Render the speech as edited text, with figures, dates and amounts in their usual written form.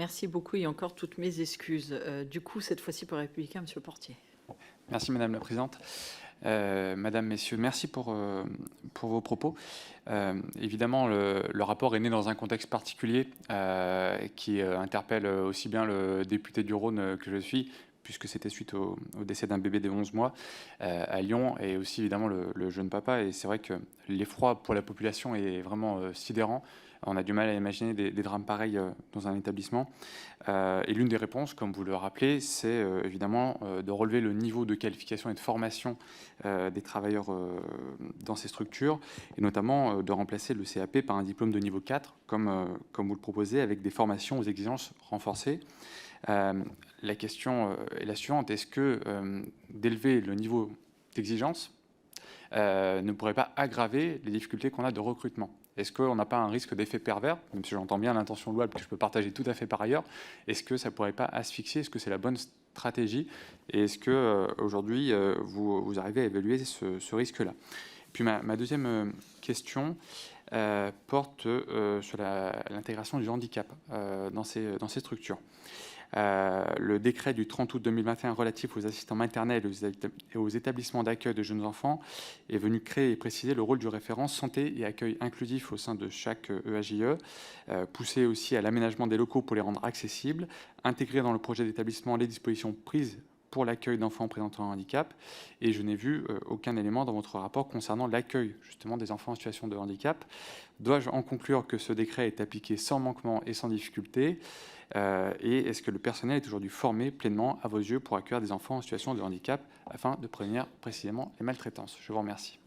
Merci beaucoup et encore toutes mes excuses. Du coup, cette fois-ci pour les Républicains, Monsieur Portier. Merci Madame la Présidente. Madame, Messieurs, merci pour vos propos. Évidemment, le rapport est né dans un contexte particulier qui interpelle aussi bien le député du Rhône que je suis, puisque c'était suite au décès d'un bébé de 11 mois à Lyon, et aussi évidemment le jeune papa. Et c'est vrai que l'effroi pour la population est vraiment sidérant. On a du mal à imaginer des drames pareils dans un établissement. Et l'une des réponses, comme vous le rappelez, c'est évidemment de relever le niveau de qualification et de formation des travailleurs dans ces structures, et notamment de remplacer le CAP par un diplôme de niveau 4, comme vous le proposez, avec des formations aux exigences renforcées. La question est la suivante: est-ce que d'élever le niveau d'exigence ne pourrait pas aggraver les difficultés qu'on a de recrutement? Est-ce qu'on n'a pas un risque d'effet pervers, même si j'entends bien l'intention louable que je peux partager tout à fait par ailleurs? Est-ce que ça ne pourrait pas asphyxier? Est-ce que c'est la bonne stratégie? Et est-ce que aujourd'hui vous arrivez à évaluer ce risque-là? Puis ma deuxième question porte sur l'intégration du handicap dans ces structures. Le décret du 30 août 2021 relatif aux assistants maternels et aux établissements d'accueil de jeunes enfants est venu créer et préciser le rôle du référent santé et accueil inclusif au sein de chaque EAJE, pousser aussi à l'aménagement des locaux pour les rendre accessibles, intégrer dans le projet d'établissement les dispositions prises pour l'accueil d'enfants présentant un handicap. Et je n'ai vu aucun élément dans votre rapport concernant l'accueil justement des enfants en situation de handicap. Dois-je en conclure que ce décret est appliqué sans manquement et sans difficulté? Et est-ce que le personnel est aujourd'hui formé pleinement, à vos yeux, pour accueillir des enfants en situation de handicap afin de prévenir précisément les maltraitances? Je vous remercie.